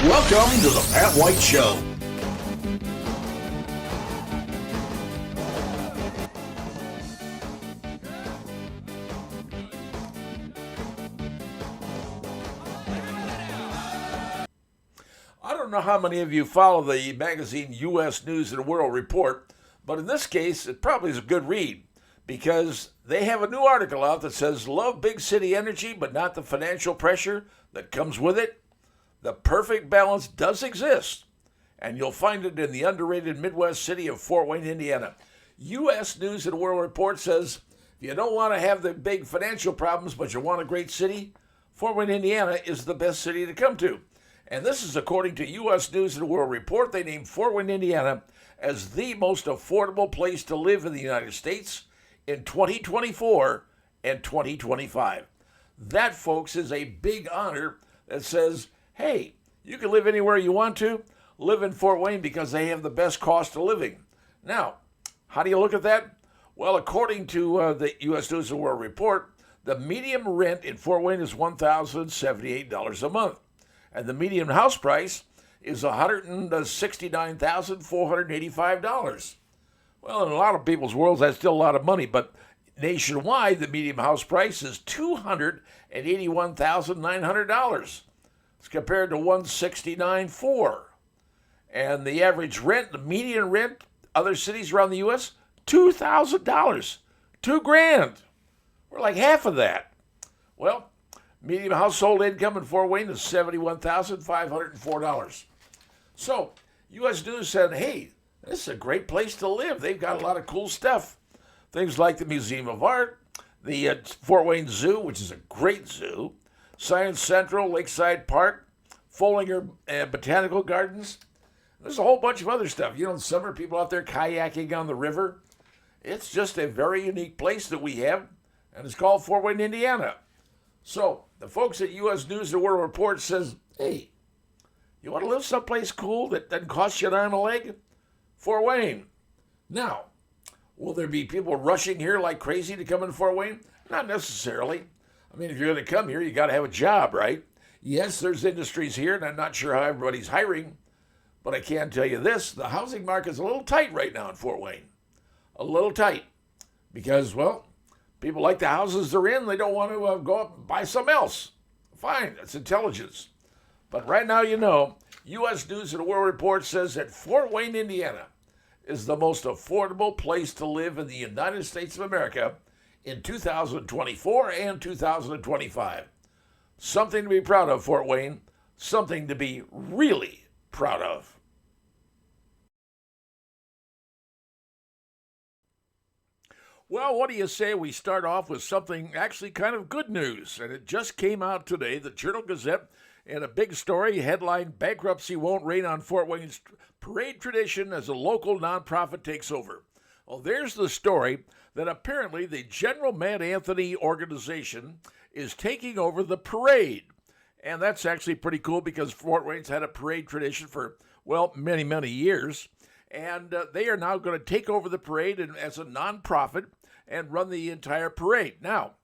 Welcome to the Pat White Show. I don't know how many of you follow the magazine U.S. News and World Report, but in this case, it probably is a good read because they have a new article out that says, love big city energy, but not the financial pressure that comes with it. The perfect balance does exist, and you'll find it in the underrated Midwest city of Fort Wayne, Indiana. U.S. News and World Report says, if you don't want to have the big financial problems, but you want a great city, Fort Wayne, Indiana is the best city to come to. And this is according to U.S. News and World Report. They named Fort Wayne, Indiana as the most affordable place to live in the United States in 2024 and 2025. That, folks, is a big honor that says, hey, you can live anywhere you want to, live in Fort Wayne because they have the best cost of living. Now, how do you look at that? Well, according to the U.S. News and World Report, the median rent in Fort Wayne is $1,078 a month. And the median house price is $169,485. Well, in a lot of people's worlds, that's still a lot of money, but nationwide, the median house price is $281,900. It's compared to $169,400. And the average rent, the median rent, other cities around the U.S., $2,000, $2,000. We're like half of that. Well, median household income in Fort Wayne is $71,504. So, U.S. News said, hey, this is a great place to live. They've got a lot of cool stuff. Things like the Museum of Art, the Fort Wayne Zoo, which is a great zoo, Science Central, Lakeside Park, Follinger Botanical Gardens. There's a whole bunch of other stuff. You know, in the summer, people out there kayaking on the river. It's just a very unique place that we have, and it's called Fort Wayne, Indiana. So, the folks at U.S. News and World Report says, hey, you want to live someplace cool that doesn't cost you an arm and a leg? Fort Wayne. Now, will there be people rushing here like crazy to come in Fort Wayne? Not necessarily. I mean, if you're going to come here, you got to have a job, right? Yes, there's industries here, and I'm not sure how everybody's hiring, but I can tell you this, the housing market's a little tight right now in Fort Wayne. A little tight because, well, people like the houses they're in. They don't want to go up and buy something else. Fine, that's intelligence. But right now, you know, U.S. News and World Report says that Fort Wayne, Indiana is the most affordable place to live in the United States of America in 2024 and 2025. Something to be proud of, Fort Wayne. Something to be really proud of. Well, what do you say we start off with something actually kind of good news? And it just came out today, the Journal-Gazette, in a big story, headline, Bankruptcy Won't Reign on Fort Wayne's Parade Tradition as a Local Nonprofit Takes Over. Well, there's the story that apparently the General Mad Anthony organization is taking over the parade. And that's actually pretty cool because Fort Wayne's had a parade tradition for, well, many, many years. And they are now going to take over the parade as a nonprofit and run the entire parade. Now,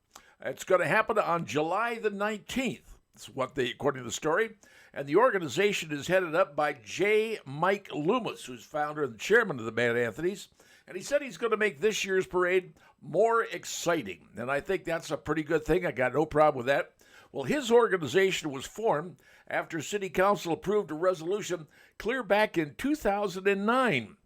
it's going to happen on July the 19th. That's what according to the story. And the organization is headed up by J. Mike Loomis, who's founder and chairman of the Mad Anthony's. And he said he's going to make this year's parade more exciting. And I think that's a pretty good thing. I got no problem with that. Well, his organization was formed after City Council approved a resolution clear back in 2009.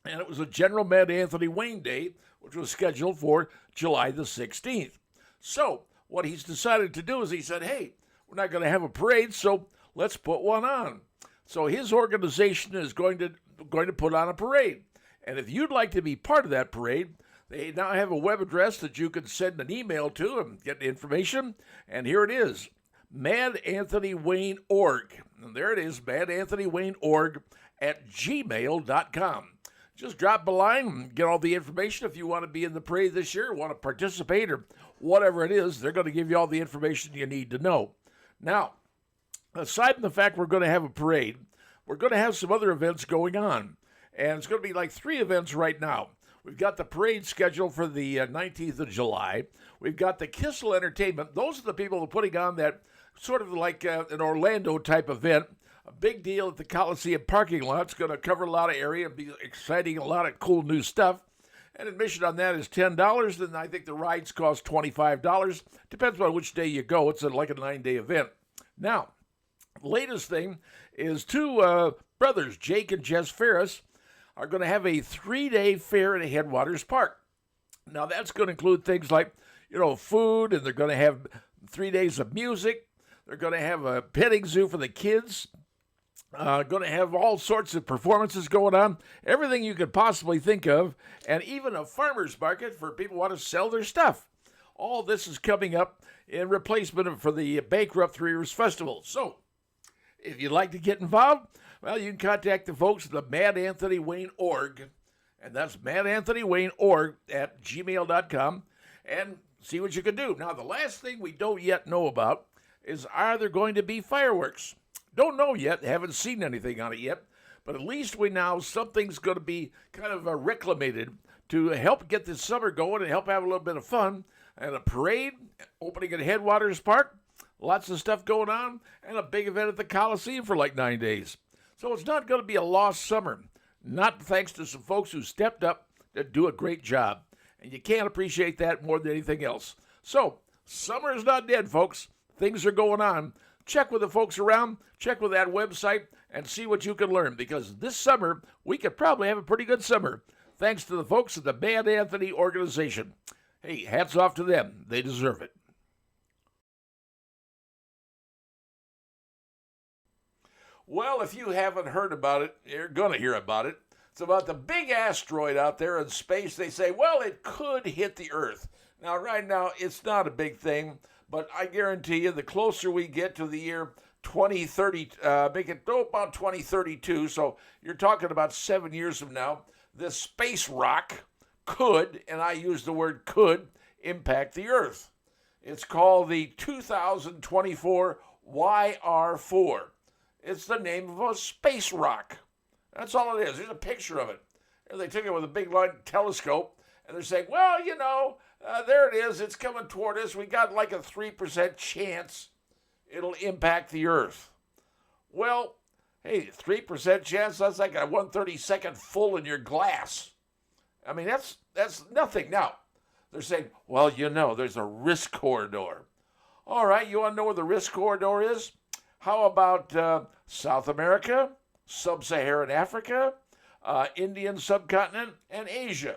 And it was a General Mad Anthony Wayne Day, which was scheduled for July the 16th. So what he's decided to do is he said, hey, we're not going to have a parade, so let's put one on. So his organization is going to put on a parade. And if you'd like to be part of that parade, they now have a web address that you can send an email to and get information. And here it is, madanthonywayne.org. And there it is, madanthonywayne.org at gmail.com. Just drop a line and get all the information. If you want to be in the parade this year, want to participate, or whatever it is, they're going to give you all the information you need to know. Now, aside from the fact we're going to have a parade, we're going to have some other events going on. And it's going to be like 3 events right now. We've got the parade scheduled for the 19th of July. We've got the Kissel Entertainment. Those are the people who are putting on that sort of like an Orlando type event a big deal at the Coliseum parking lot. It's going to cover a lot of area and be exciting, a lot of cool new stuff. And admission on that is $10, and I think the rides cost $25. Depends on which day you go. It's like a 9-day event. Now, latest thing is two brothers, Jake and Jess Ferris, are going to have a 3-day fair at Headwaters Park. Now, that's going to include things like, food, and they're going to have 3 days of music. They're going to have a petting zoo for the kids. Going to have all sorts of performances going on, everything you could possibly think of, and even a farmer's market for people who want to sell their stuff. All this is coming up in replacement for the bankrupt 3 Rivers Festival. So, if you'd like to get involved, well, you can contact the folks at the Mad Anthony Wayne org, and that's madanthonywayne.org at gmail.com, and see what you can do. Now, the last thing we don't yet know about is, are there going to be fireworks? Don't know yet, haven't seen anything on it yet, but at least we know something's going to be kind of reclamated to help get this summer going and help have a little bit of fun. And a parade opening at Headwaters Park, lots of stuff going on, and a big event at the Coliseum for like 9 days. So it's not going to be a lost summer, not thanks to some folks who stepped up to do a great job. And you can't appreciate that more than anything else. So, summer is not dead, folks. Things are going on. Check with the folks around, check with that website, and see what you can learn, because this summer, we could probably have a pretty good summer, thanks to the folks at the Mad Anthony organization. Hey, hats off to them. They deserve it. Well, if you haven't heard about it, you're going to hear about it. It's about the big asteroid out there in space. They say, well, it could hit the Earth. Now, right now, it's not a big thing. But I guarantee you, the closer we get to the year 2030, make it about 2032, so you're talking about 7 years from now, this space rock could, and I use the word could, impact the Earth. It's called the 2024 YR4. It's the name of a space rock. That's all it is. There's a picture of it. And they took it with a big light telescope, and they're saying, well, there it is. It's coming toward us. We got like a 3% chance it'll impact the Earth. Well, hey, 3% chance, that's like a 1/32nd full in your glass. I mean, that's nothing. Now, they're saying, well, there's a risk corridor. All right, you want to know where the risk corridor is? How about South America, Sub-Saharan Africa, Indian subcontinent, and Asia?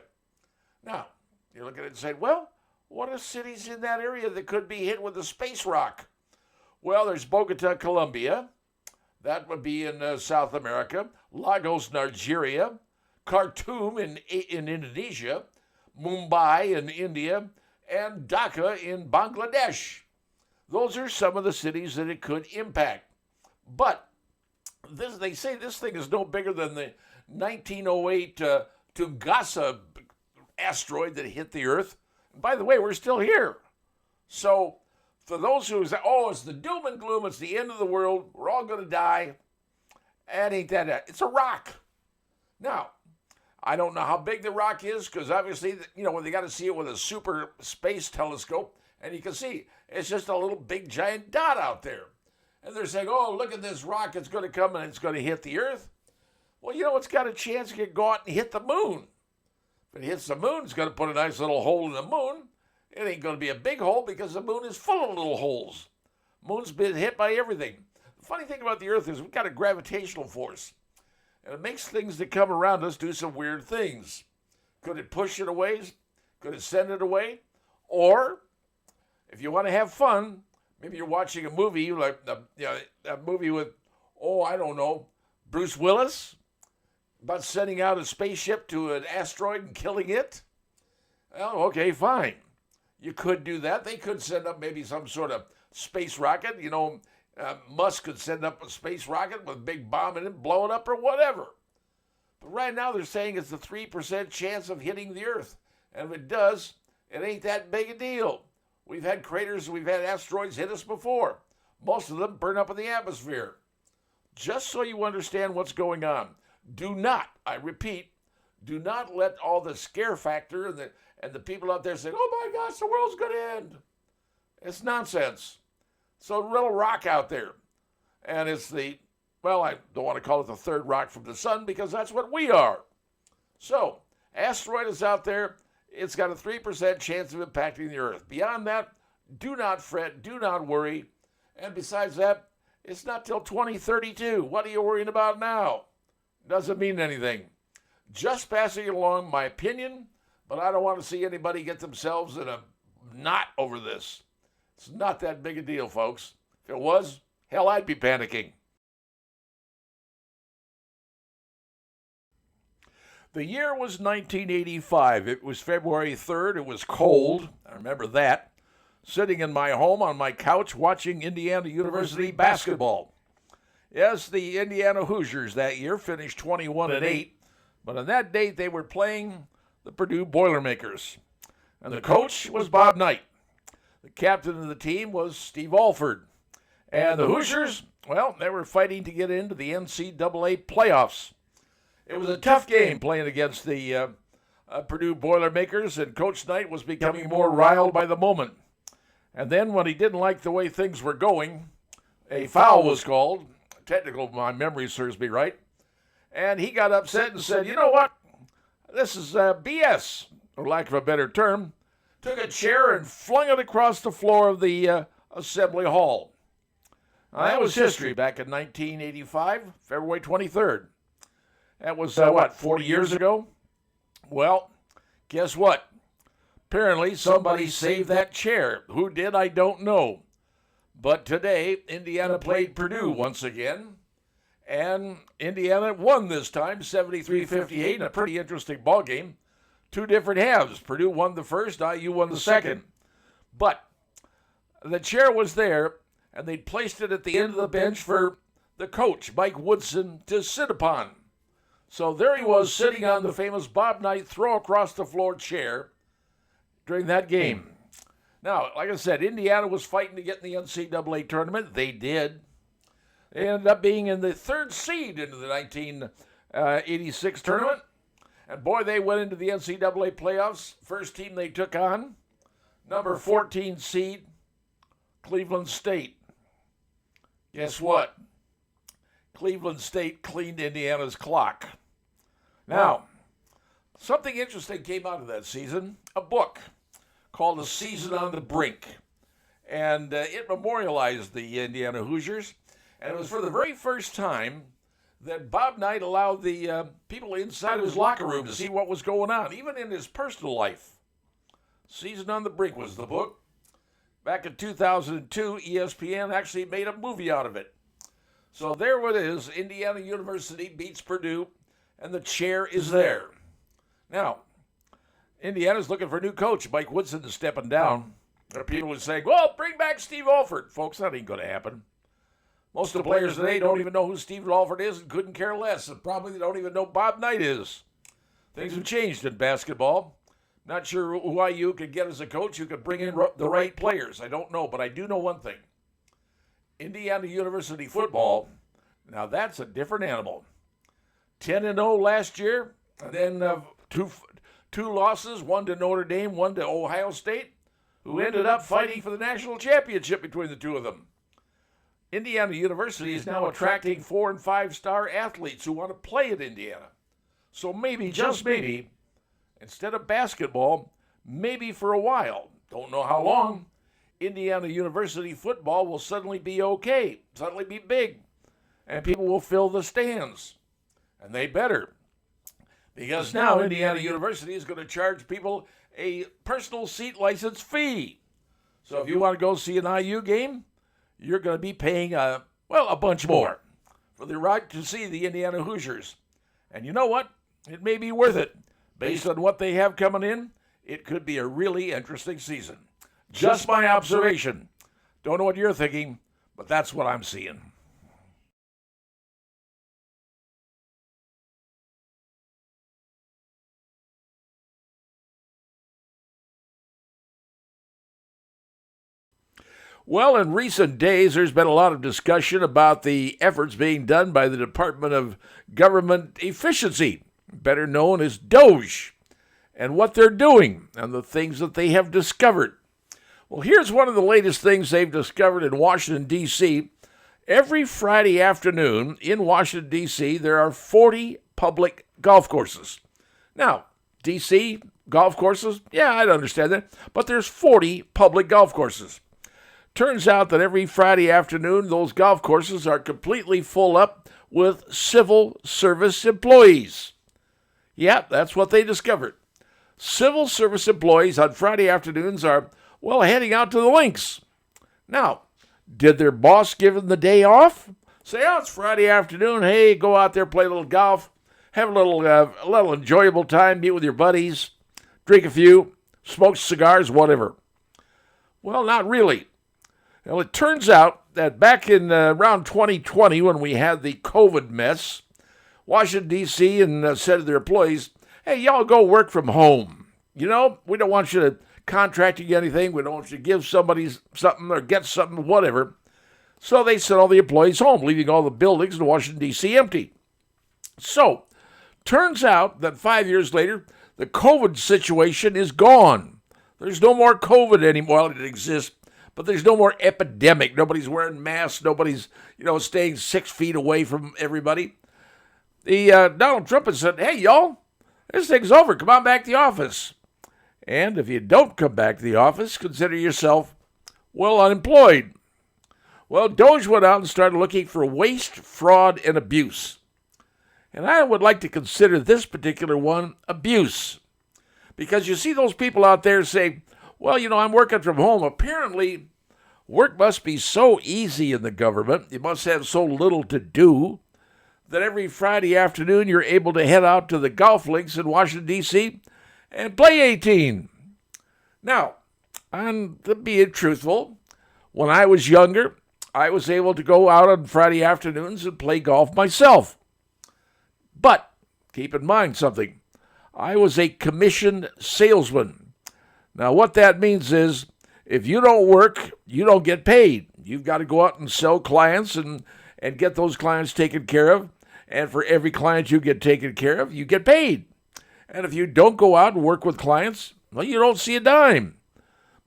Now, you look at it and say, well, what are cities in that area that could be hit with a space rock? Well, there's Bogota, Colombia. That would be in South America. Lagos, Nigeria. Khartoum in Indonesia. Mumbai in India. And Dhaka in Bangladesh. Those are some of the cities that it could impact. But they say this thing is no bigger than the 1908 Tunguska asteroid that hit the Earth. And by the way, we're still here. So for those who say, oh, it's the doom and gloom, it's the end of the world, we're all going to die, that ain't that. It's a rock. Now, I don't know how big the rock is, because obviously, when they got to see it with a super space telescope, and you can see it's just a little big giant dot out there. And they're saying, oh, look at this rock, it's going to come and it's going to hit the Earth. Well, it's got a chance to go out and hit the moon. If it hits the moon, it's going to put a nice little hole in the moon. It ain't going to be a big hole because the moon is full of little holes. Moon's been hit by everything. The funny thing about the Earth is we've got a gravitational force. And it makes things that come around us do some weird things. Could it push it away? Could it send it away? Or, if you want to have fun, maybe you're watching a movie, like a movie with, Bruce Willis, about sending out a spaceship to an asteroid and killing it. Well, okay, fine. You could do that. They could send up maybe some sort of space rocket. Musk could send up a space rocket with a big bomb in it, blow it up or whatever. But right now they're saying it's a 3% chance of hitting the Earth. And if it does, it ain't that big a deal. We've had craters, we've had asteroids hit us before. Most of them burn up in the atmosphere. Just so you understand what's going on. Do not, I repeat, do not let all the scare factor and the people out there say, oh my gosh, the world's going to end. It's nonsense. It's a little rock out there. And it's the well, I don't want to call it the third rock from the sun because that's what we are. So, Asteroid is out there. It's got a 3% chance of impacting the Earth. Beyond that, do not fret, do not worry. And besides that, it's not till 2032. What are you worrying about now? Doesn't mean anything. Just passing along my opinion, but I don't want to see anybody get themselves in a knot over this. It's not that big a deal, folks. If it was, hell, I'd be panicking. The year was 1985. It was February 3rd. It was cold. I remember that. Sitting in my home on my couch watching Indiana University basketball. Yes, the Indiana Hoosiers that year finished 21-8, but on that date they were playing the Purdue Boilermakers. And the coach was Bob Knight. The captain of the team was Steve Alford. And the Hoosiers, well, they were fighting to get into the NCAA playoffs. It was a tough game playing against the Purdue Boilermakers, and Coach Knight was becoming more riled by the moment. And then when he didn't like the way things were going, a foul was called. Technical, my memory serves me right. And he got upset and said, you know what? This is BS, for lack of a better term. Took a chair and flung it across the floor of the Assembly Hall. Now, that was history back in 1985, February 23rd. That was, 40 years ago? Well, guess what? Apparently, somebody saved that chair. Who did, I don't know. But today, Indiana played Purdue once again. And Indiana won this time, 73-58, in a pretty interesting ball game. Two different halves. Purdue won the first, IU won the second. But the chair was there, and they'd placed it at the end of the bench for the coach, Mike Woodson, to sit upon. So there he was sitting on the famous Bob Knight throw-across-the-floor chair during that game. Now, like I said, Indiana was fighting to get in the NCAA tournament. They did. They ended up being in the third seed into the 1986 tournament. And boy, they went into the NCAA playoffs. First team they took on, number 14 seed, Cleveland State. Guess what? Cleveland State cleaned Indiana's clock. Now, something interesting came out of that season, a book called A Season on the Brink. And it memorialized the Indiana Hoosiers. And it was for the very first time that Bob Knight allowed the people inside of his locker room to see what was going on, even in his personal life. Season on the Brink was the book. Back in 2002, ESPN actually made a movie out of it. So there it is. Indiana University beats Purdue, and the chair is there. Now, Indiana's looking for a new coach. Mike Woodson is stepping down. There are people who are saying, well, bring back Steve Alford. Folks, that ain't going to happen. Most of the players today don't even know who Steve Alford is and couldn't care less. And probably they don't even know Bob Knight is. Things have changed in basketball. Not sure who IU could get as a coach who could bring in the right players. I don't know, but I do know one thing. Indiana University football, now that's a different animal. 10-0 last year, and then two losses, one to Notre Dame, one to Ohio State, who ended up fighting for the national championship between the two of them. Indiana University is now attracting 4- and 5-star athletes who want to play at Indiana. So maybe, just maybe, instead of basketball, maybe for a while, don't know how long, Indiana University football will suddenly be okay, suddenly be big, and people will fill the stands. And they better. Because now Indiana University is going to charge people a personal seat license fee. So if you want to go see an IU game, you're going to be paying, a bunch more for the right to see the Indiana Hoosiers. And you know what? It may be worth it. Based on what they have coming in, it could be a really interesting season. Just my observation. Don't know what you're thinking, but that's what I'm seeing. Well, in recent days, there's been a lot of discussion about the efforts being done by the Department of Government Efficiency, better known as DOGE, and what they're doing and the things that they have discovered. Well, here's one of the latest things they've discovered in Washington, D.C. Every Friday afternoon in Washington, D.C., there are 40 public golf courses. Now, D.C. golf courses, yeah, I'd understand that, but there's 40 public golf courses. Turns out that every Friday afternoon, those golf courses are completely full up with civil service employees. Yeah, that's what they discovered. Civil service employees on Friday afternoons are, well, heading out to the links. Now, did their boss give them the day off? Say, oh, it's Friday afternoon. Hey, go out there, play a little golf, have a little enjoyable time, meet with your buddies, drink a few, smoke cigars, whatever. Well, not really. Well, it turns out that back in around 2020, when we had the COVID mess, Washington, D.C. and said to their employees, hey, y'all go work from home. You know, we don't want you to contracting anything. We don't want you to give somebody something or get something, whatever. So they sent all the employees home, leaving all the buildings in Washington, D.C. empty. So, turns out that 5 years later, the COVID situation is gone. There's no more COVID anymore. Well, it exists, but there's no more epidemic. Nobody's wearing masks. Nobody's, staying 6 feet away from everybody. Donald Trump has said, hey, y'all, this thing's over. Come on back to the office. And if you don't come back to the office, consider yourself, well, unemployed. Well, Doge went out and started looking for waste, fraud, and abuse. And I would like to consider this particular one abuse. Because you see those people out there say, well, I'm working from home. Apparently, work must be so easy in the government. You must have so little to do that every Friday afternoon you're able to head out to the golf links in Washington, D.C., and play 18. Now, I'm being truthful. When I was younger, I was able to go out on Friday afternoons and play golf myself. But keep in mind something. I was a commissioned salesman. Now, what that means is if you don't work, you don't get paid. You've got to go out and sell clients and get those clients taken care of. And for every client you get taken care of, you get paid. And if you don't go out and work with clients, well, you don't see a dime.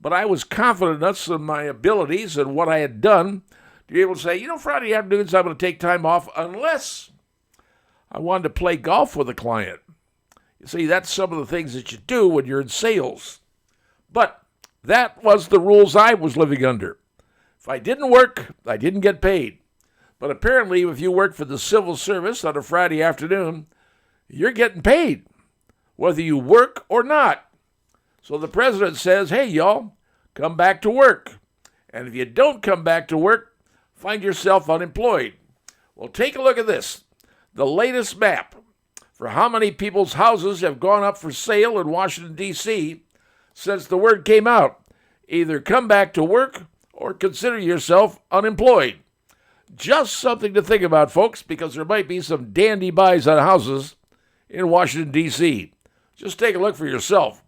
But I was confident enough in my abilities and what I had done to be able to say, Friday afternoons I'm going to take time off unless I wanted to play golf with a client. You see, that's some of the things that you do when you're in sales. But that was the rules I was living under. If I didn't work, I didn't get paid. But apparently, if you work for the civil service on a Friday afternoon, you're getting paid, whether you work or not. So the president says, hey, y'all, come back to work. And if you don't come back to work, find yourself unemployed. Well, take a look at this. The latest map for how many people's houses have gone up for sale in Washington, D.C. since the word came out. Either come back to work or consider yourself unemployed. Just something to think about, folks, because there might be some dandy buys on houses in Washington, D.C. Just take a look for yourself.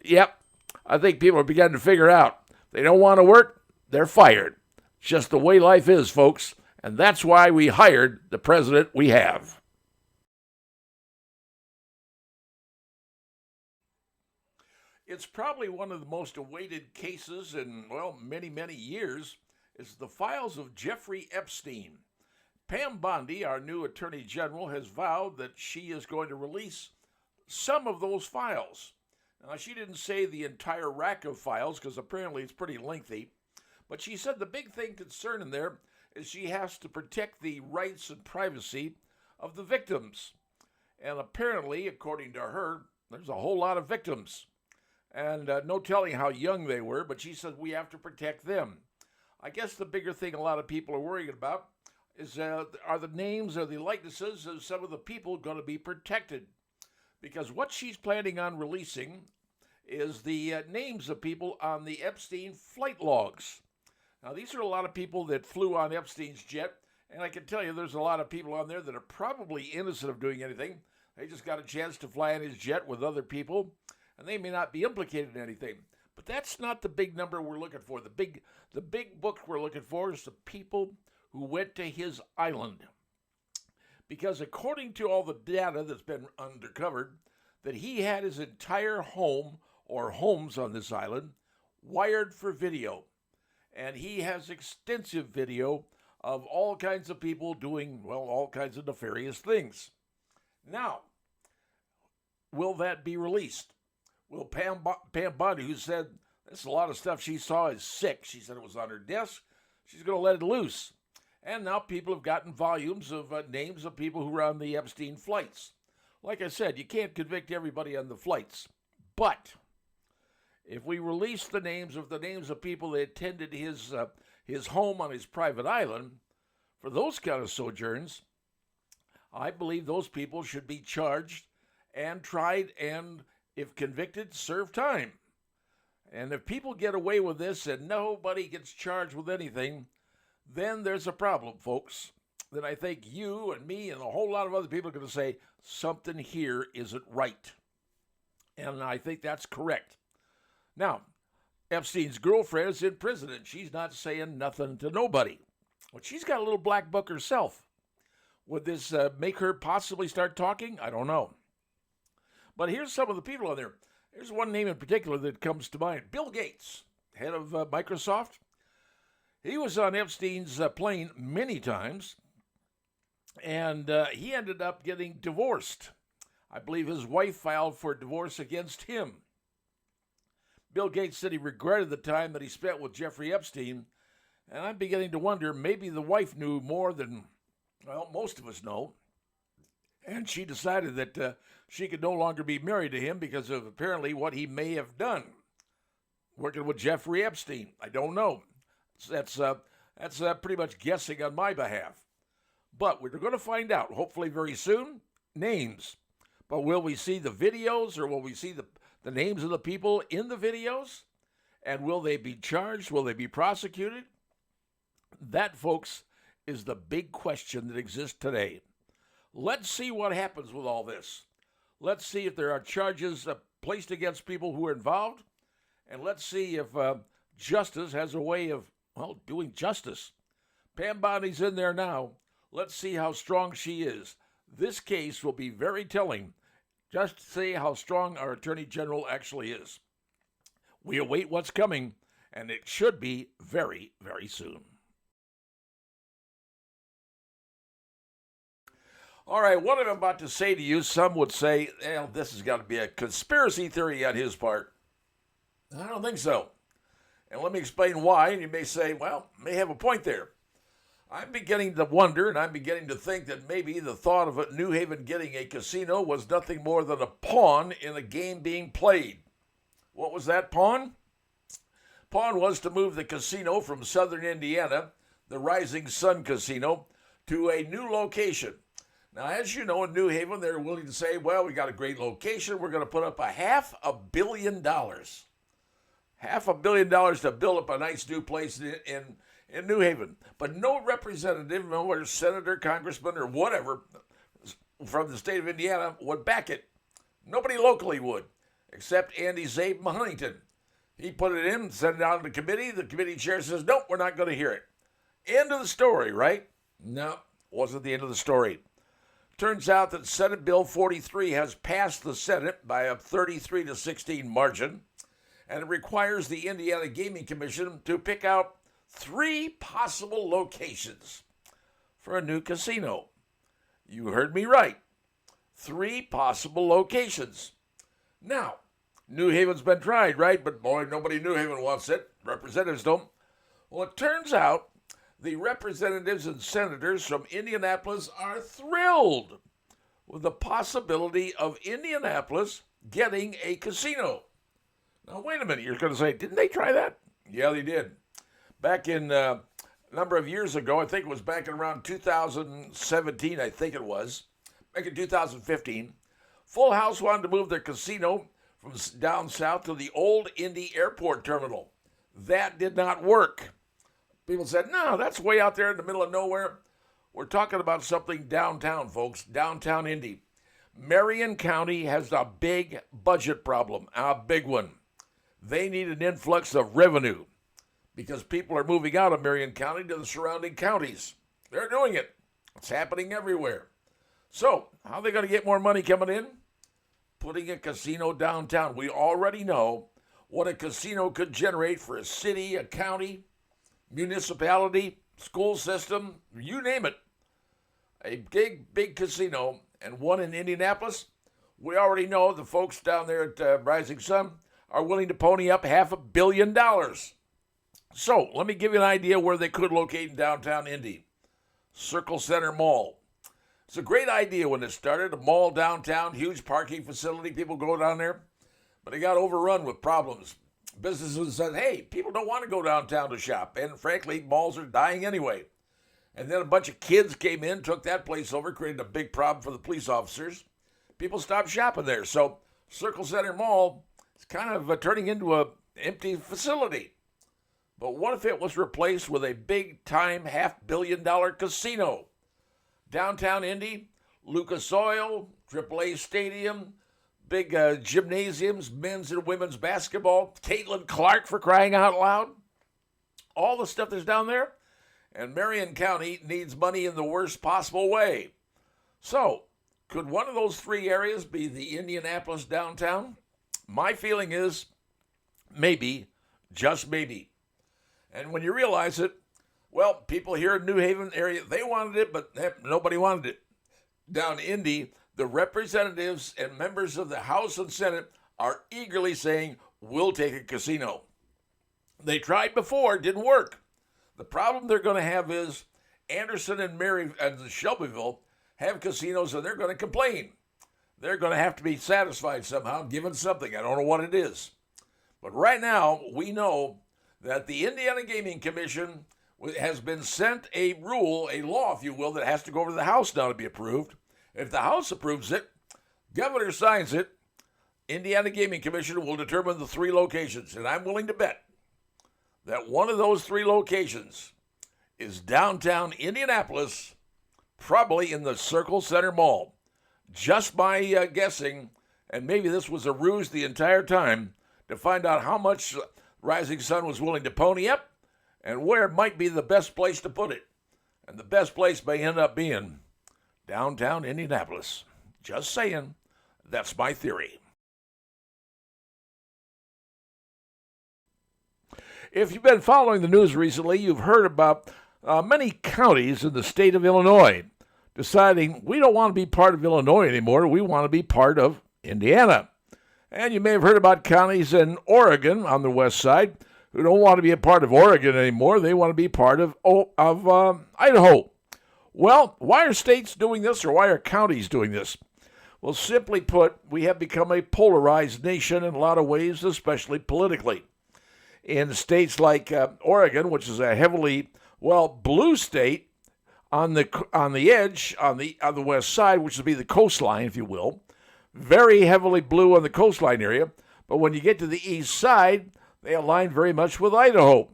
Yep, I think people are beginning to figure out they don't want to work, they're fired. It's just the way life is, folks, and that's why we hired the president we have. It's probably one of the most awaited cases in, many, many years is the files of Jeffrey Epstein. Pam Bondi, our new Attorney General, has vowed that she is going to release some of those files. Now, she didn't say the entire rack of files because apparently it's pretty lengthy, but she said the big thing concerning there is she has to protect the rights and privacy of the victims. And apparently, according to her, there's a whole lot of victims. And no telling how young they were, but she said we have to protect them. I guess the bigger thing a lot of people are worrying about is are the names or the likenesses of some of the people going to be protected? Because what she's planning on releasing is the names of people on the Epstein flight logs. Now, these are a lot of people that flew on Epstein's jet, and I can tell you there's a lot of people on there that are probably innocent of doing anything. They just got a chance to fly on his jet with other people, and they may not be implicated in anything. But that's not the big number we're looking for. The big book we're looking for is the people who went to his island. Because according to all the data that's been uncovered, that he had his entire home or homes on this island wired for video. And he has extensive video of all kinds of people doing, well, all kinds of nefarious things. Now, will that be released? Will Pam Bondi, who said there's a lot of stuff she saw is sick, she said it was on her desk, she's going to let it loose. And now people have gotten volumes of names of people who were on the Epstein flights. Like I said, you can't convict everybody on the flights. But if we release the names of people that attended his home on his private island, for those kind of sojourns, I believe those people should be charged and tried, and if convicted, serve time. And if people get away with this and nobody gets charged with anything, then there's a problem, folks. Then I think you and me and a whole lot of other people are going to say something here isn't right. And I think that's correct. Now, Epstein's girlfriend is in prison, and she's not saying nothing to nobody. But she's got a little black book herself. Would this make her possibly start talking? I don't know. But here's some of the people on there. There's one name in particular that comes to mind. Bill Gates, head of Microsoft. He was on Epstein's plane many times, and he ended up getting divorced. I believe his wife filed for divorce against him. Bill Gates said he regretted the time that he spent with Jeffrey Epstein, and I'm beginning to wonder, maybe the wife knew more than, well, most of us know, and she decided that she could no longer be married to him because of apparently what he may have done, working with Jeffrey Epstein. I don't know. That's pretty much guessing on my behalf. But we're going to find out, hopefully very soon, names. But will we see the videos, or will we see the names of the people in the videos? And will they be charged? Will they be prosecuted? That, folks, is the big question that exists today. Let's see what happens with all this. Let's see if there are charges placed against people who are involved. And let's see if justice has a way of, well, doing justice. Pam Bondi's in there now. Let's see how strong she is. This case will be very telling. Just to see how strong our Attorney General actually is. We await what's coming, and it should be very, very soon. All right, what I'm about to say to you, some would say, well, this has got to be a conspiracy theory on his part. I don't think so. And let me explain why, and you may say, well, may have a point there. I'm beginning to wonder, and I'm beginning to think that maybe the thought of New Haven getting a casino was nothing more than a pawn in a game being played. What was that pawn? Pawn was to move the casino from southern Indiana, the Rising Sun Casino, to a new location. Now, as you know, in New Haven, they're willing to say, well, we got a great location. We're going to put up $500 million. $500 million to build up a nice new place in New Haven. But no representative, no senator, congressman, or whatever from the state of Indiana would back it. Nobody locally would, except Andy Zabe Huntington. He put it in, sent it out to the committee. The committee chair says, nope, we're not going to hear it. End of the story, right? No, wasn't the end of the story. Turns out that Senate Bill 43 has passed the Senate by a 33-16 margin, and it requires the Indiana Gaming Commission to pick out 3 possible locations for a new casino. You heard me right. 3 possible locations. Now, New Haven's been tried, right? But boy, nobody in New Haven wants it. Representatives don't. Well, it turns out the representatives and senators from Indianapolis are thrilled with the possibility of Indianapolis getting a casino. Now, wait a minute. You're going to say, didn't they try that? Yeah, they did. Back in a number of years ago, I think it was back in around 2017, I think it was, back in 2015, Full House wanted to move their casino from down south to the old Indy airport terminal. That did not work. People said, no, that's way out there in the middle of nowhere. We're talking about something downtown, folks, downtown Indy. Marion County has a big budget problem, a big one. They need an influx of revenue because people are moving out of Marion County to the surrounding counties. They're doing it. It's happening everywhere. So, how are they going to get more money coming in? Putting a casino downtown. We already know what a casino could generate for a city, a county, municipality. school system, you name it. A big casino, and one in Indianapolis. We already know the folks down there at Rising Sun are willing to pony up $500 million. So let me give you an idea where they could locate in downtown Indy. Circle Center Mall. It's a great idea when it started. A mall downtown, huge parking facility. People go down there, but it got overrun with problems. Businesses said, hey, people don't want to go downtown to shop. And frankly, malls are dying anyway. And then a bunch of kids came in, took that place over, created a big problem for the police officers. People stopped shopping there. So Circle Center Mall is kind of turning into an empty facility. But what if it was replaced with a big-time $500 million casino? Downtown Indy, Lucas Oil, AAA Stadium, big gymnasiums, men's and women's basketball, Caitlin Clark for crying out loud. All the stuff that's down there. And Marion County needs money in the worst possible way. So, could one of those three areas be the Indianapolis downtown? My feeling is maybe, just maybe. And when you realize it, well, people here in New Haven area, they wanted it, but nobody wanted it. Down in Indy, the representatives and members of the House and Senate are eagerly saying, we'll take a casino. They tried before, it didn't work. The problem they're going to have is Anderson and Shelbyville have casinos, and they're going to complain. They're going to have to be satisfied somehow, given something. I don't know what it is. But right now, we know that the Indiana Gaming Commission has been sent a rule, a law, if you will, that has to go over to the House now to be approved. If the House approves it, governor signs it, Indiana Gaming Commission will determine the three locations. And I'm willing to bet that one of those three locations is downtown Indianapolis, probably in the Circle Center Mall. Just by guessing, and maybe this was a ruse the entire time, to find out how much Rising Sun was willing to pony up and where might be the best place to put it. And the best place may end up being downtown Indianapolis. Just saying, that's my theory. If you've been following the news recently, you've heard about many counties in the state of Illinois deciding we don't want to be part of Illinois anymore. We want to be part of Indiana. And you may have heard about counties in Oregon on the west side who don't want to be a part of Oregon anymore. They want to be part of Idaho. Well, why are states doing this, or why are counties doing this? Well, simply put, we have become a polarized nation in a lot of ways, especially politically. In states like Oregon, which is a heavily, blue state on the edge, on the west side, which would be the coastline, if you will, very heavily blue on the coastline area. But when you get to the east side, they align very much with Idaho.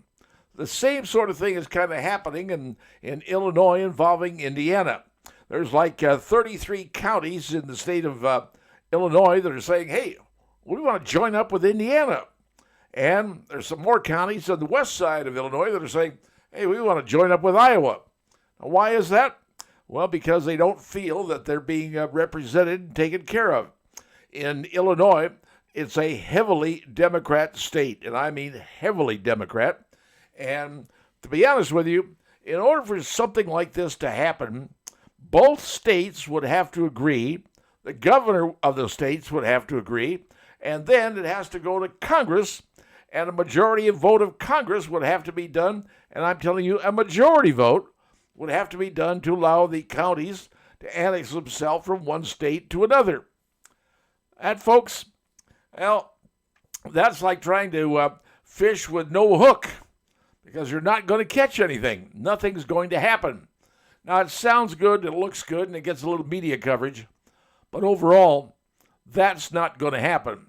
The same sort of thing is kind of happening in Illinois involving Indiana. There's like 33 counties in the state of Illinois that are saying, hey, we want to join up with Indiana. And there's some more counties on the west side of Illinois that are saying, hey, we want to join up with Iowa. Now, why is that? Well, because they don't feel that they're being represented and taken care of. In Illinois, it's a heavily Democrat state, and I mean heavily Democrat. And to be honest with you, in order for something like this to happen, both states would have to agree, the governor of the states would have to agree, and then it has to go to Congress, and a majority vote of Congress would have to be done, and I'm telling you, a majority vote would have to be done to allow the counties to annex themselves from one state to another. And folks, well, that's like trying to fish with no hook, because you're not going to catch anything. Nothing's going to happen. Now, it sounds good, it looks good, and it gets a little media coverage, but overall, that's not going to happen.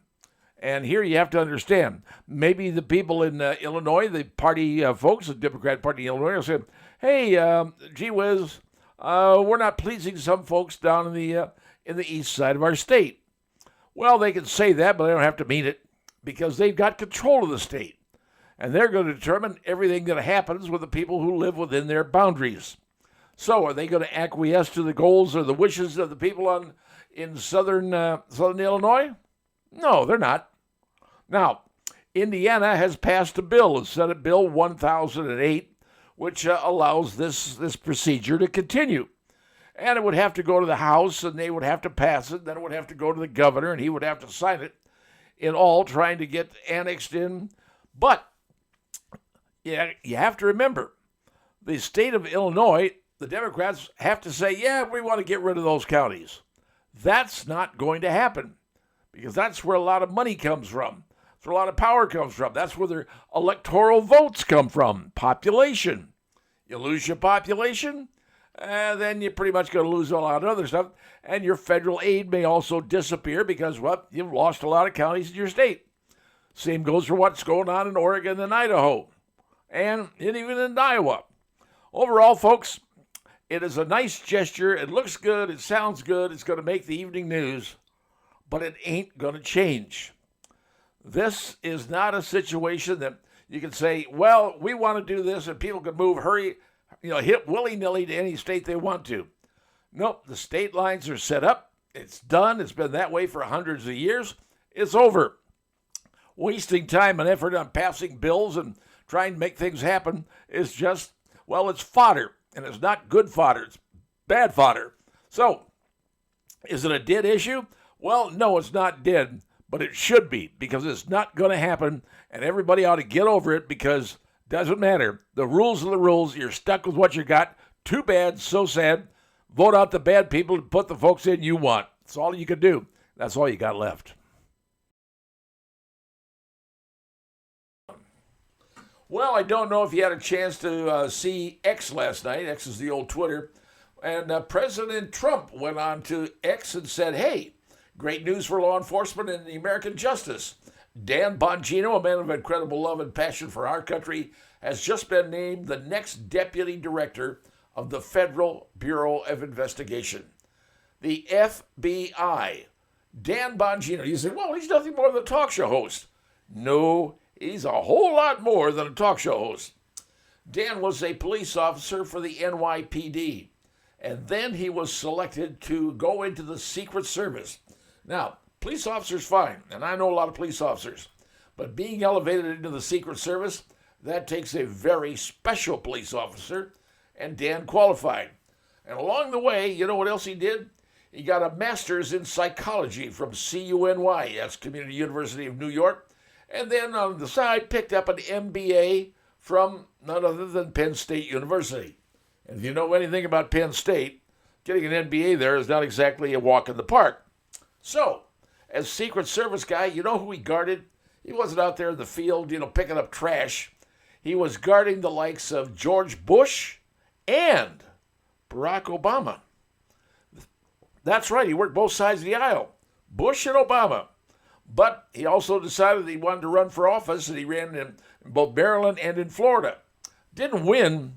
And here you have to understand, maybe the people in Illinois, the party folks, the Democrat Party in Illinois, will say, hey, gee whiz, we're not pleasing some folks down in the east side of our state. Well, they can say that, but they don't have to mean it, because they've got control of the state. And they're going to determine everything that happens with the people who live within their boundaries. So are they going to acquiesce to the goals or the wishes of the people in southern Illinois? No, they're not. Now, Indiana has passed a bill, Senate Bill 1008, which allows this procedure to continue. And it would have to go to the House, and they would have to pass it. Then it would have to go to the governor, and he would have to sign it, in all trying to get annexed in. But yeah, you have to remember, the state of Illinois, the Democrats have to say, yeah, we want to get rid of those counties. That's not going to happen, because that's where a lot of money comes from. That's where a lot of power comes from. That's where their electoral votes come from. Population. You lose your population, then you're pretty much going to lose a lot of other stuff. And your federal aid may also disappear because, well, you've lost a lot of counties in your state. Same goes for what's going on in Oregon and Idaho, and even in Iowa. Overall, folks, it is a nice gesture. It looks good. It sounds good. It's going to make the evening news, but it ain't going to change. This is not a situation that you can say, well, we want to do this and people can move, hit willy-nilly to any state they want to. Nope, the state lines are set up. It's done. It's been that way for hundreds of years. It's over. Wasting time and effort on passing bills and trying to make things happen is just, well, it's fodder. And it's not good fodder. It's bad fodder. So, is it a dead issue? Well, no, it's not dead, but it should be, because it's not going to happen, and everybody ought to get over it, because it doesn't matter. The rules are the rules. You're stuck with what you got. Too bad, so sad. Vote out the bad people and put the folks in you want. That's all you can do. That's all you got left. Well, I don't know if you had a chance to see X last night. X is the old Twitter. And President Trump went on to X and said, hey, great news for law enforcement and the American justice. Dan Bongino, a man of incredible love and passion for our country, has just been named the next deputy director of the Federal Bureau of Investigation, the FBI. Dan Bongino. You say, well, he's nothing more than a talk show host. No, he's a whole lot more than a talk show host. Dan was a police officer for the NYPD, and then he was selected to go into the Secret Service. Now, police officers, fine, and I know a lot of police officers, but being elevated into the Secret Service, that takes a very special police officer, and Dan qualified. And along the way, you know what else he did? He got a master's in psychology from CUNY, that's Community University of New York, and then on the side picked up an MBA from none other than Penn State University. And if you know anything about Penn State, getting an MBA there is not exactly a walk in the park. So, as Secret Service guy, you know who he guarded? He wasn't out there in the field, picking up trash. He was guarding the likes of George Bush and Barack Obama. That's right, he worked both sides of the aisle, Bush and Obama. But he also decided that he wanted to run for office, and he ran in both Maryland and in Florida. Didn't win,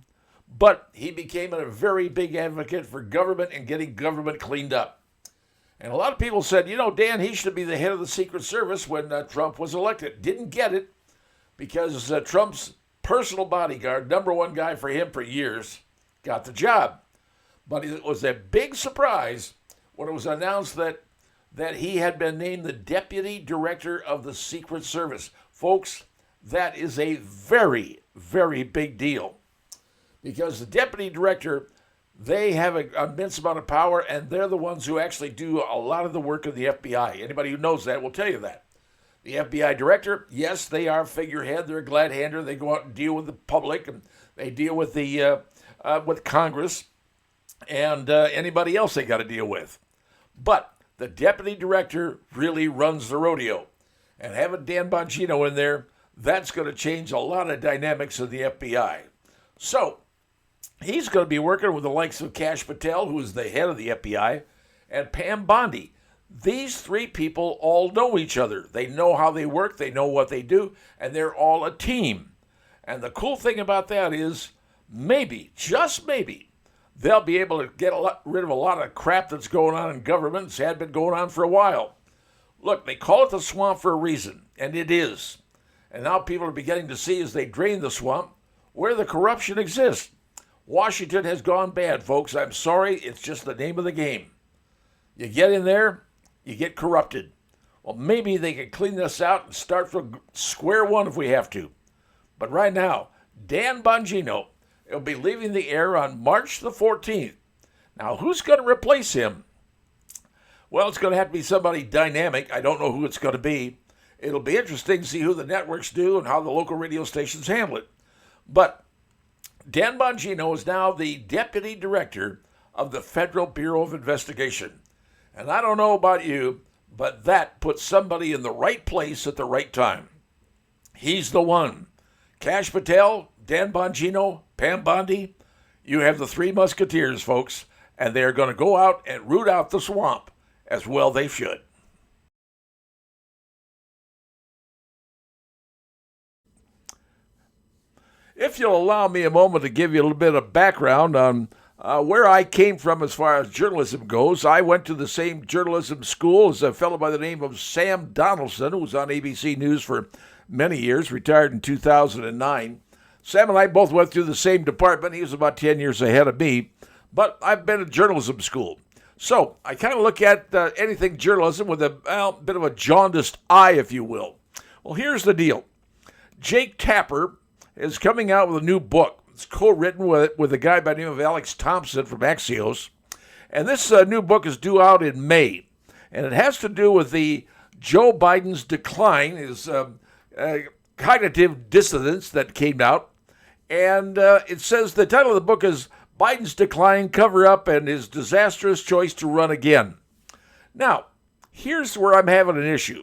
but he became a very big advocate for government and getting government cleaned up. And a lot of people said, Dan, he should be the head of the Secret Service when Trump was elected. Didn't get it, because Trump's personal bodyguard, number one guy for him for years, got the job. But it was a big surprise when it was announced that he had been named the deputy director of the Secret Service. Folks, that is a very, very big deal, because the deputy director, they have an immense amount of power, and they're the ones who actually do a lot of the work of the FBI. Anybody who knows that will tell you that. The FBI director, yes, they are a figurehead. They're a glad hander. They go out and deal with the public, and they deal with with Congress and anybody else they got to deal with. But the deputy director really runs the rodeo. And having Dan Bongino in there, that's going to change a lot of dynamics of the FBI. So, he's going to be working with the likes of Kash Patel, who is the head of the FBI, and Pam Bondi. These three people all know each other. They know how they work, they know what they do, and they're all a team. And the cool thing about that is, maybe, just maybe, they'll be able to get rid of a lot of crap that's going on in government. It's had been going on for a while. Look, they call it the swamp for a reason, and it is. And now people are beginning to see, as they drain the swamp, where the corruption exists. Washington has gone bad, folks. I'm sorry, it's just the name of the game. You get in there, you get corrupted. Well, maybe they can clean this out and start from square one if we have to. But right now, Dan Bongino, It'll be leaving the air on March the 14th. Now, who's going to replace him? Well, it's going to have to be somebody dynamic. I don't know who it's going to be. It'll be interesting to see who the networks do and how the local radio stations handle it. But Dan Bongino is now the deputy director of the Federal Bureau of Investigation. And I don't know about you, but that puts somebody in the right place at the right time. He's the one. Kash Patel, Dan Bongino, Pam Bondi, you have the three musketeers, folks, and they're going to go out and root out the swamp, as well they should. If you'll allow me a moment to give you a little bit of background on where I came from as far as journalism goes, I went to the same journalism school as a fellow by the name of Sam Donaldson, who was on ABC News for many years, retired in 2009. Sam and I both went through the same department. He was about 10 years ahead of me, but I've been at journalism school. So I kind of look at anything journalism with a bit of a jaundiced eye, if you will. Well, here's the deal. Jake Tapper is coming out with a new book. It's co-written with a guy by the name of Alex Thompson from Axios. And this new book is due out in May. And it has to do with the Joe Biden's decline, his cognitive dissonance that came out. And it says the title of the book is Biden's Decline, Cover-Up, and His Disastrous Choice to Run Again. Now, here's where I'm having an issue.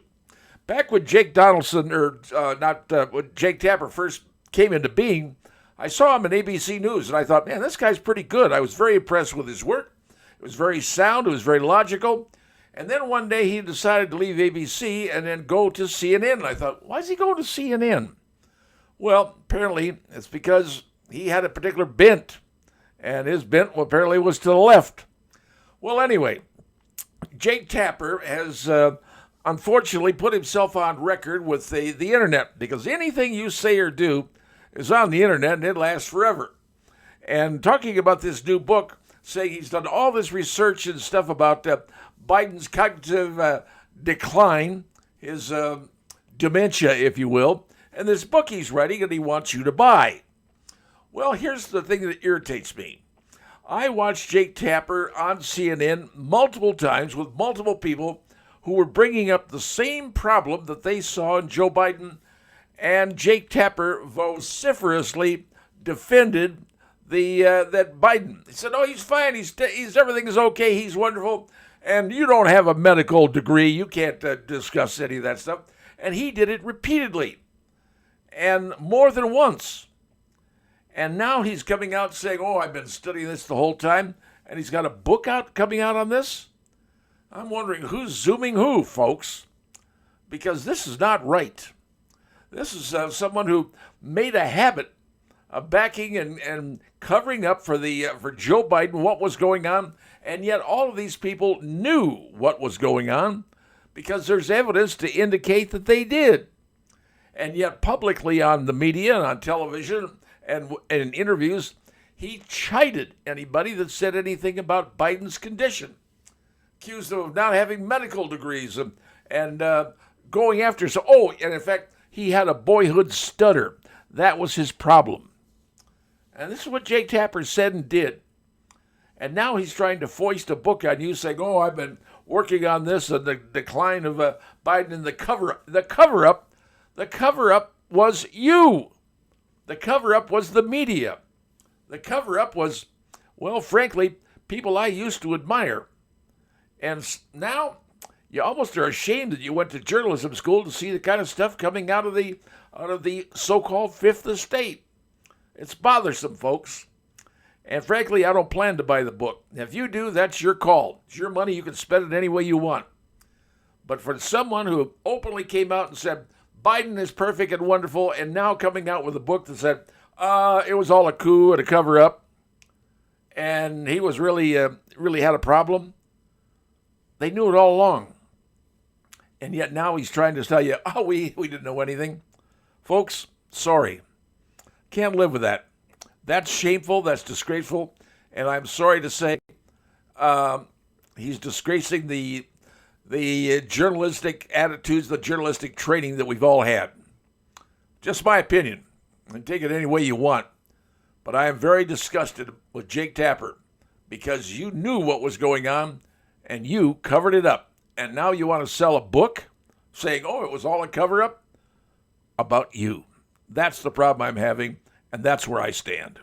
Back when Jake Donaldson, when Jake Tapper first came into being, I saw him on ABC News, and I thought, man, this guy's pretty good. I was very impressed with his work. It was very sound. It was very logical. And then one day he decided to leave ABC and then go to CNN. And I thought, why is he going to CNN? Well, apparently it's because he had a particular bent, and his bent apparently was to the left. Well, anyway, Jake Tapper has unfortunately put himself on record with the internet, because anything you say or do is on the internet and it lasts forever. And talking about this new book, saying he's done all this research and stuff about Biden's cognitive decline, his dementia, if you will, and this book he's writing and he wants you to buy. Well, here's the thing that irritates me. I watched Jake Tapper on CNN multiple times with multiple people who were bringing up the same problem that they saw in Joe Biden, and Jake Tapper vociferously defended that Biden. He said, "Oh, he's fine. He's everything is okay. He's wonderful, and you don't have a medical degree. You can't discuss any of that stuff." And he did it repeatedly, and more than once. And now he's coming out saying, "Oh, I've been studying this the whole time," and he's got a book coming out on this. I'm wondering who's zooming who, folks, because this is not right. This is someone who made a habit of backing and covering up for Joe Biden what was going on, and yet all of these people knew what was going on because there's evidence to indicate that they did. And yet publicly on the media and on television and in interviews, he chided anybody that said anything about Biden's condition, accused them of not having medical degrees and going after. And in fact, he had a boyhood stutter. That was his problem. And this is what Jake Tapper said and did. And now he's trying to foist a book on you saying, "Oh, I've been working on this and the decline of Biden and the cover-up." The cover-up was you. The cover-up was the media. The cover-up was, well, frankly, people I used to admire. And now you almost are ashamed that you went to journalism school to see the kind of stuff coming out of the so-called Fifth Estate. It's bothersome, folks. And frankly, I don't plan to buy the book. If you do, that's your call. It's your money. You can spend it any way you want. But for someone who openly came out and said, Biden is perfect and wonderful, and now coming out with a book that said, it was all a coup and a cover-up, and he was really had a problem, they knew it all along. And yet now he's trying to tell you, we didn't know anything. Folks, sorry. Can't live with that. That's shameful. That's disgraceful. And I'm sorry to say he's disgracing the journalistic attitudes, the journalistic training that we've all had. Just my opinion. And take it any way you want. But I am very disgusted with Jake Tapper because you knew what was going on and you covered it up. And now you want to sell a book saying, oh, it was all a cover up? About you. That's the problem I'm having, and that's where I stand.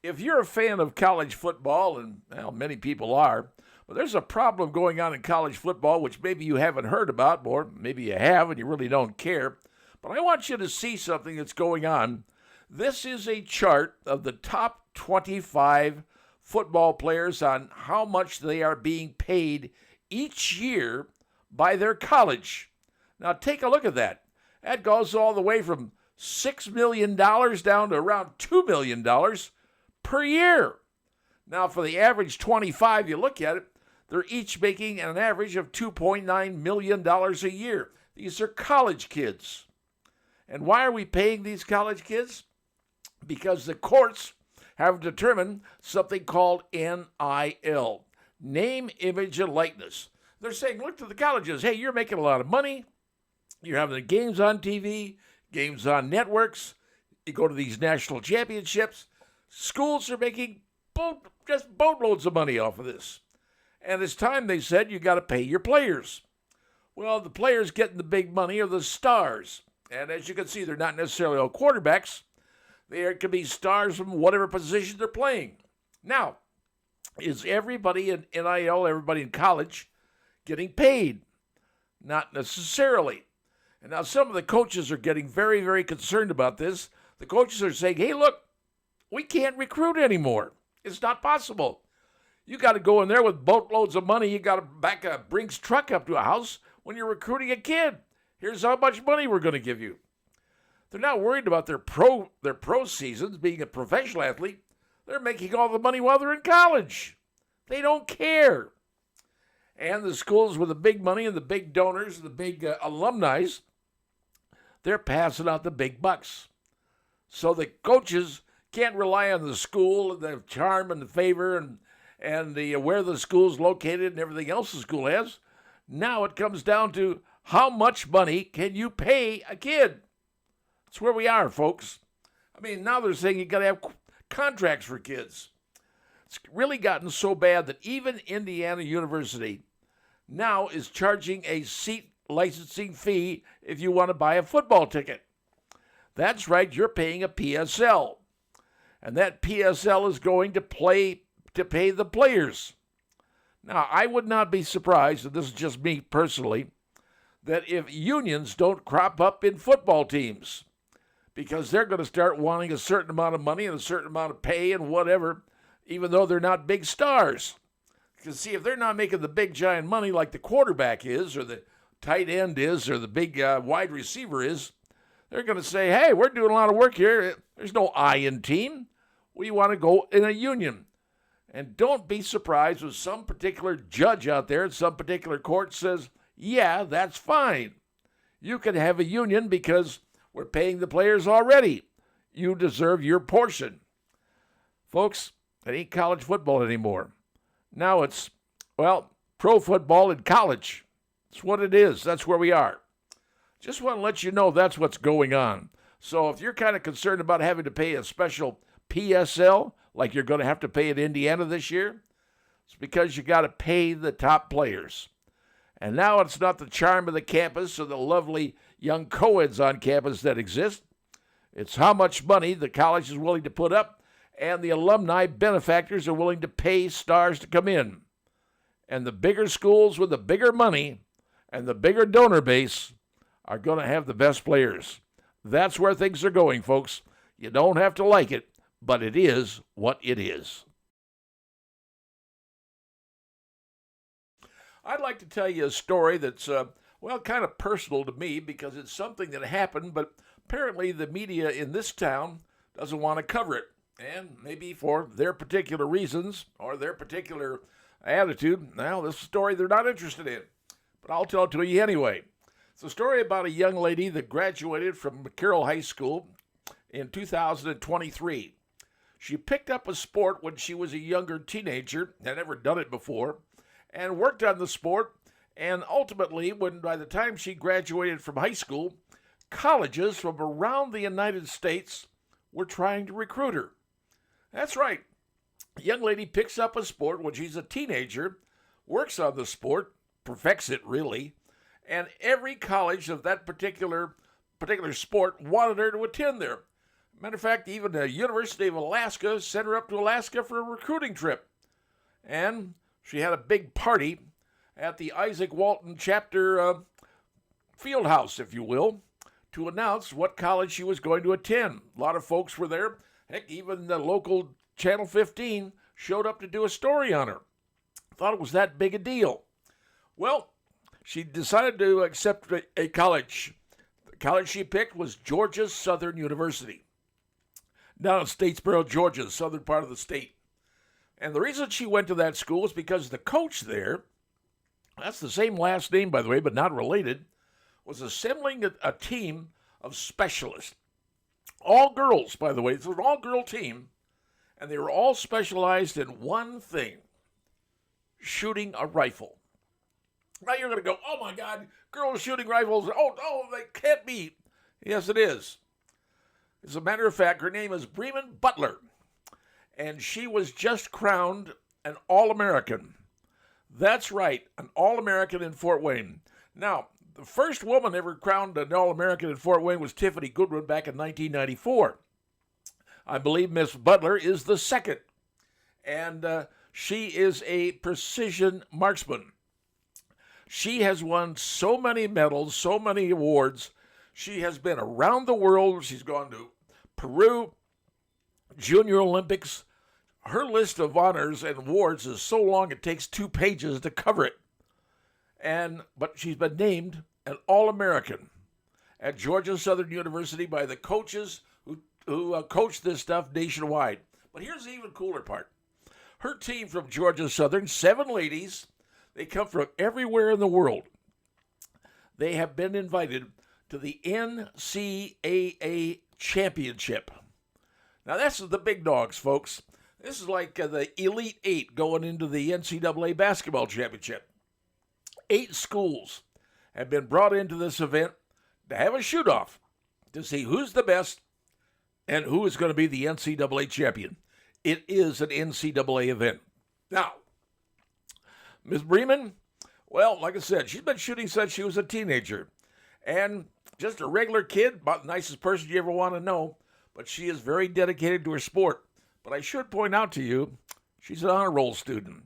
If you're a fan of college football, and well, many people are, but there's a problem going on in college football which maybe you haven't heard about, or maybe you have and you really don't care. But I want you to see something that's going on. This is a chart of the top 25 football players on how much they are being paid each year by their college. Now take a look at that. That goes all the way from $6 million down to around $2 million per year. Now for the average 25, you look at it, they're each making an average of $2.9 million a year. These are college kids. And why are we paying these college kids? Because the courts have determined something called NIL, name, image, and likeness. They're saying, look to the colleges, hey, you're making a lot of money. You're having the games on TV, games on networks. You go to these national championships. Schools are making just boatloads of money off of this. And it's time, they said, you got to pay your players. Well, the players getting the big money are the stars. And as you can see, they're not necessarily all quarterbacks. They could be stars from whatever position they're playing. Now, is everybody in NIL, everybody in college, getting paid? Not necessarily. And now some of the coaches are getting very, very concerned about this. The coaches are saying, hey, look, we can't recruit anymore. It's not possible. You got to go in there with boatloads of money. You got to back a Brinks truck up to a house when you're recruiting a kid. Here's how much money we're going to give you. They're not worried about their pro seasons, being a professional athlete. They're making all the money while they're in college. They don't care. And the schools with the big money and the big donors and the big alumni, they're passing out the big bucks. So the coaches can't rely on the school and the charm and the favor and the where the school's located and everything else the school has. Now it comes down to how much money can you pay a kid? That's where we are, folks. I mean, now they're saying you got to have contracts for kids. It's really gotten so bad that even Indiana University now is charging a seat licensing fee if you want to buy a football ticket. That's right, you're paying a PSL. And that PSL is going to pay the players. Now, I would not be surprised, and this is just me personally, that if unions don't crop up in football teams, because they're going to start wanting a certain amount of money and a certain amount of pay and whatever, even though they're not big stars. Because, see, if they're not making the big giant money like the quarterback is, or the tight end is, or the big wide receiver is, they're going to say, hey, we're doing a lot of work here. There's no I in team. We want to go in a union. And don't be surprised if some particular judge out there in some particular court says, yeah, that's fine. You can have a union because we're paying the players already. You deserve your portion. Folks, it ain't college football anymore. Now it's, well, pro football in college. That's what it is. That's where we are. Just want to let you know that's what's going on. So if you're kind of concerned about having to pay a special PSL, like you're going to have to pay at Indiana this year, it's because you got to pay the top players. And now it's not the charm of the campus or the lovely young co-eds on campus that exist. It's how much money the college is willing to put up and the alumni benefactors are willing to pay stars to come in. And the bigger schools with the bigger money and the bigger donor base are going to have the best players. That's where things are going, folks. You don't have to like it, but it is what it is. I'd like to tell you a story that's, kind of personal to me because it's something that happened, but apparently the media in this town doesn't want to cover it. And maybe for their particular reasons or their particular attitude, now this story they're not interested in. But I'll tell it to you anyway. It's a story about a young lady that graduated from Carroll High School in 2023. She picked up a sport when she was a younger teenager, had never done it before, and worked on the sport. And ultimately, by the time she graduated from high school, colleges from around the United States were trying to recruit her. That's right. A young lady picks up a sport when she's a teenager, works on the sport, perfects it really, and every college of that particular sport wanted her to attend there. Matter of fact, even the University of Alaska sent her up to Alaska for a recruiting trip. And she had a big party at the Isaac Walton chapter field house, if you will, to announce what college she was going to attend. A lot of folks were there. Heck, even the local Channel 15 showed up to do a story on her. Thought it was that big a deal. Well, she decided to accept a college. The college she picked was Georgia Southern University, down in Statesboro, Georgia, southern part of the state. And the reason she went to that school is because the coach there, that's the same last name, by the way, but not related, was assembling a team of specialists. All girls, by the way. It was an all-girl team, and they were all specialized in one thing: shooting a rifle. Now you're going to go, oh my God, girls shooting rifles. Oh, no, they can't be. Yes, it is. As a matter of fact, her name is Bre Butler, and she was just crowned an All-American. That's right, an All-American in Fort Wayne. Now, the first woman ever crowned an All-American in Fort Wayne was Tiffany Goodwin back in 1994. I believe Miss Butler is the second, and she is a precision marksman. She has won so many medals, so many awards. She has been around the world. She's gone to Peru, Junior Olympics. Her list of honors and awards is so long it takes 2 pages to cover it. But she's been named an All-American at Georgia Southern University by the coaches who coach this stuff nationwide. But here's the even cooler part. Her team from Georgia Southern, 7 ladies, they come from everywhere in the world. They have been invited to the NCAA championship. Now, that's the big dogs, folks. This is like the Elite 8 going into the NCAA basketball championship. 8 schools have been brought into this event to have a shoot-off to see who's the best and who is going to be the NCAA champion. It is an NCAA event. Now, Ms. Bremen, well, like I said, she's been shooting since she was a teenager. And just a regular kid, about the nicest person you ever want to know, but she is very dedicated to her sport. But I should point out to you, she's an honor roll student.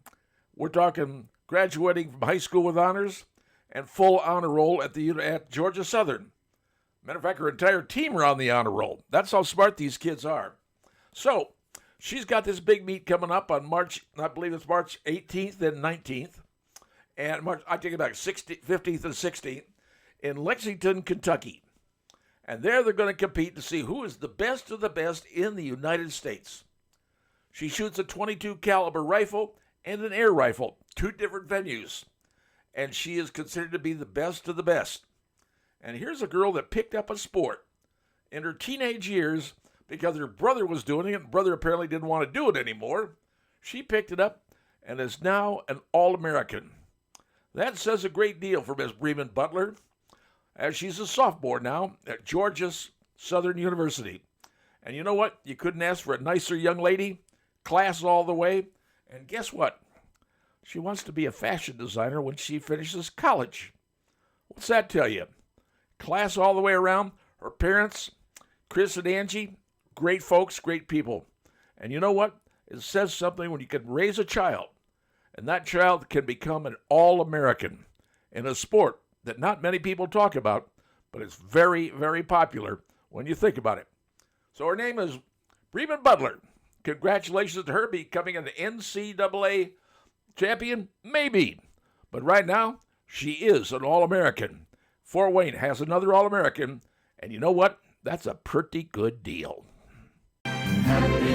We're talking graduating from high school with honors and full honor roll at Georgia Southern. Matter of fact, her entire team are on the honor roll. That's how smart these kids are. So, she's got this big meet coming up on March 18th and 19th. And I take it back, 15th and 16th in Lexington, Kentucky. And there they're going to compete to see who is the best of the best in the United States. She shoots a .22 caliber rifle and an air rifle, 2 different venues. And she is considered to be the best of the best. And here's a girl that picked up a sport in her teenage years because her brother was doing it, and brother apparently didn't want to do it anymore. She picked it up and is now an All-American. That says a great deal for Miss Bre Butler, as she's a sophomore now at Georgia Southern University. And you know what? You couldn't ask for a nicer young lady, class all the way. And guess what? She wants to be a fashion designer when she finishes college. What's that tell you? Class all the way around. Her parents, Chris and Angie, great folks, great people. And you know what? It says something when you can raise a child, and that child can become an All-American in a sport that not many people talk about, but it's very, very popular when you think about it. So her name is Bre Butler. Congratulations to her becoming an NCAA champion? Maybe. But right now, she is an All-American. Fort Wayne has another All-American, and you know what? That's a pretty good deal. Happy